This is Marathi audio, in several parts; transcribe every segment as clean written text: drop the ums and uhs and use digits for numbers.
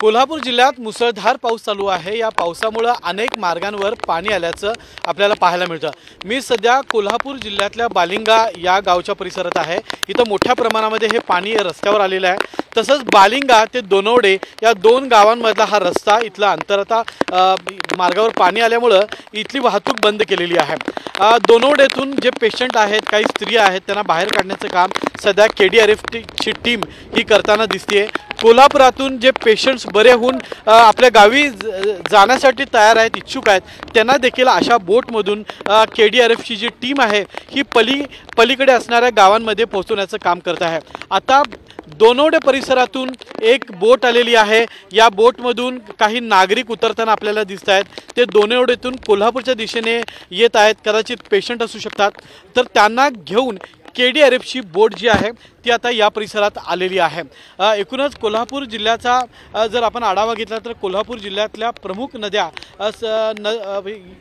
कोल्हापूर जिल्ह्यात मुसळधार पाऊस चालू आहे। या पावसामुळे अनेक मार्गांवर पाणी आल्याचं आपल्याला पाहायला मिळतं। मी सध्या कोल्हापूर जिल्ह्यातल्या बालिंगा या गावच्या परिसरात आहे। इथं मोठ्या प्रमाणामध्ये हे पाणी रस्त्यावर आलेलं आहे। तसंच बालिंगा ते दोनवडे या दोन गावांमधला हा रस्ता इथला अंतर आता मार्गावर पाणी आल्यामुळे इथली वाहतूक बंद केलेली आहे। दोनवडेतून जे पेशंट आहेत, काही स्त्रिया आहेत, त्यांना बाहेर काढण्याचं काम सध्या KDRFची टीम ही करताना दिसते। कोल्हापुरातून जे पेशंट्स बरे होऊन आपल्या गावी जाण्यासाठी तयार आहेत, इच्छुक आहेत, त्यांना देखील अशा बोटमधून KDRFची जी टीम आहे ही पलीकडे असणाऱ्या गावांमध्ये पोहोचवण्याचं काम करत आहे। आता दोनवडे परिसरातून एक बोट आलेली आहे। या बोटमधून काही नागरिक उतरताना आपल्याला दिसत आहेत। ते दोनवडेतून कोल्हापूरच्या दिशेने येत आहेत। कदाचित पेशंट असू शकतात, तर त्यांना घेऊन KDRFची बोट जी आहे ती आता या परिसरात आलेली आहे। एकूणच कोल्हापूर जिल्ह्याचा जर आपण आढावा घेतला तर कोल्हापूर जिल्ह्यातल्या प्रमुख नद्या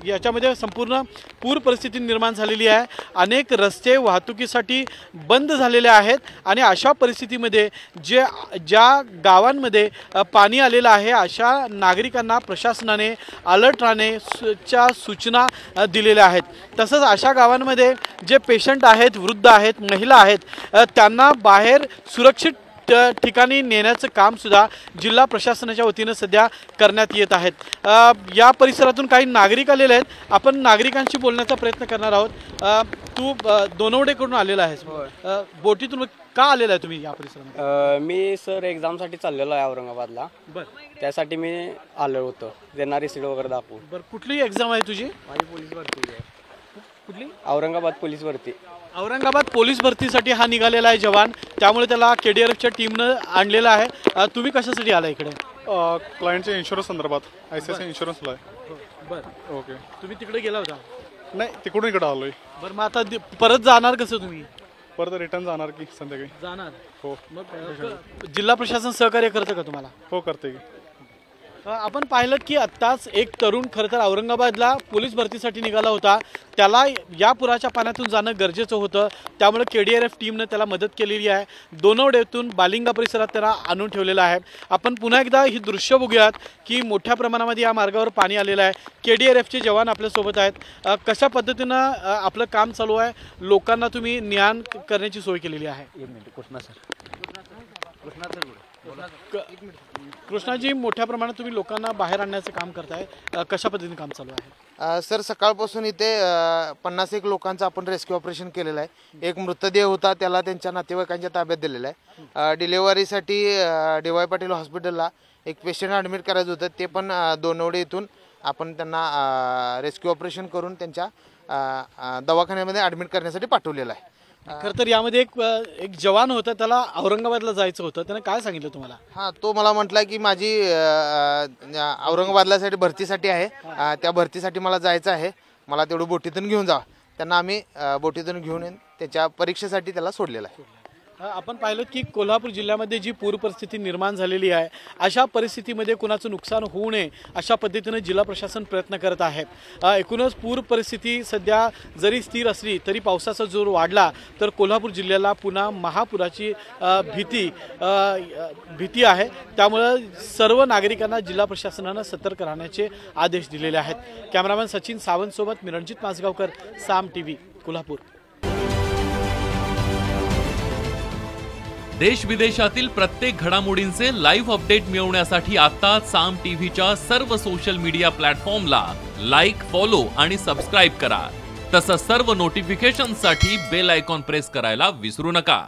याच्यामध्ये संपूर्ण पूर परिस्थिती निर्माण झालेली आहे। अनेक रस्ते वाहतुकीसाठी बंद झालेले आहेत आणि अशा परिस्थितीमध्ये ज्या गावांमध्ये पाणी आलेलं आहे अशा नागरिकांना प्रशासनाने अलर्ट राहण्याच्या सूचना दिलेल्या आहेत। तसंच अशा गावांमध्ये जे पेशंट आहेत, वृद्ध आहेत, महिला आहेत, त्यांना बाहेर सुरक्षित ठिकाणी नेण्याचं काम सुद्धा जिल्हा प्रशासनाच्या वतीने सध्या करण्यात येत आहेत। या परिसरातून काही नागरिक आलेले आहेत। आपण नागरिकांशी बोलण्याचा प्रयत्न करणार आहोत। तू दोनवडेकडून आलेला आहेस, बोटीतून का आलेला आहे तुम्ही या परिसरामध्ये? मी सर एक्झामसाठी चाललेलो आहे औरंगाबादला। त्यासाठी मी आलो होतो, त्यांना रिसीट वगैरे दाखवून। बरं, कुठली एक्झाम आहे तुझी? माझी पोलीस भरती आहे। कुठली? औरंगाबाद पोलीस भरती। औरंगाबाद पोलीस भरतीसाठी हा निघालेला आहे जवान, त्यामुळे त्याला KDRFच्या टीमनं आणलेला आहे। तुम्ही कशासाठी आला इकडे? क्लायंटच्या इन्शुरन्स संदर्भात ICICI इन्शुरन्सला आहे। बरं, ओके। तुम्ही तिकडे गेला होता? नाही, तिकडून इकडे आलोय। बरं, मग आता परत जाणार कसं तुम्ही? परत रिटर्न जाणार की संध्याकाळी? जाणार। हो। मग जिल्हा प्रशासन सहकार्य करतं का तुम्हाला? हो, करते की। आपण पाहिलं की आत्ताच एक तरुण खरं तर औरंगाबादला पोलीस भरतीसाठी निघाला होता। त्याला या पुराच्या पाण्यातून जाणं गरजेचं होतं, त्यामुळे KDRF टीमनं त्याला मदत केलेली आहे। दोनवडेतून बालिंगा परिसरात त्याला आणून ठेवलेलं आहे। आपण पुन्हा एकदा ही दृश्य बघूयात की मोठ्या प्रमाणामध्ये या मार्गावर पाणी आलेलं आहे। KDRFचे जवान आपल्यासोबत आहेत। कशा पद्धतीनं आपलं काम चालू आहे, लोकांना तुम्ही न्यान करण्याची सोय केलेली आहे? एक मिनिट, कृष्णाजी, मोठ्या प्रमाणात तुम्ही लोकांना बाहेर आणण्याचं काम करताय, कशा पद्धतीने काम चालू आहे? सर, सकाळपासून इथे 51 लोकांचं आपण रेस्क्यू ऑपरेशन केलेलं आहे। एक मृतदेह होता, त्याला त्यांच्या नातेवाईकांच्या ताब्यात दिलेला आहे। डिलिव्हरीसाठी DY पाटील हॉस्पिटलला एक पेशंट ॲडमिट करायचं होतं, ते पण दोनवडे इथून आपण त्यांना रेस्क्यू ऑपरेशन करून त्यांच्या दवाखान्यामध्ये ॲडमिट करण्यासाठी पाठवलेलं आहे। खरं तर यामध्ये एक जवान होता, त्याला औरंगाबादला जायचं होतं, त्याने काय सांगितलं तुम्हाला? हां, तो मला म्हटला की माझी औरंगाबादला भरतीसाठी आहे, त्या भरतीसाठी मला जायचं आहे, मला तेवढं बोटीतून घेऊन जा। त्यांना आम्ही बोटीतून घेऊन त्याच्या परीक्षेसाठी त्याला सोडलेलं आहे। आपण पाहिलं की कोल्हापूर जिल्ह्यामध्ये जी पूर परिस्थिती निर्माण झालेली आहे, अशा परिस्थितीमध्ये कुणाचं नुकसान होऊ नये अशा पद्धतीने जिल्हा प्रशासन प्रयत्न करत आहे। एकूणच पूर परिस्थिती सध्या जरी स्थिर असली तरी पावसाचा जोर वाढला तर कोल्हापूर जिल्ह्याला पुन्हा महापुराची भीती आहे। त्यामुळे सर्व नागरिकांना जिल्हा प्रशासनानं सतर्क राहण्याचे आदेश दिलेले आहेत। कॅमेरामॅन सचिन सावंत सोबत मी रणजित माजगावकर, साम TV, कोल्हापूर। देश विदेशातील प्रत्येक घडामोडींचे लाईव्ह अपडेट मिळवण्यासाठी आता साम TVच्या सर्व सोशल मीडिया प्लॅटफॉर्मला लाईक, फॉलो आणि सबस्क्राईब करा। तसंच सर्व नोटिफिकेशनसाठी बेल आयकॉन प्रेस करायला विसरू नका।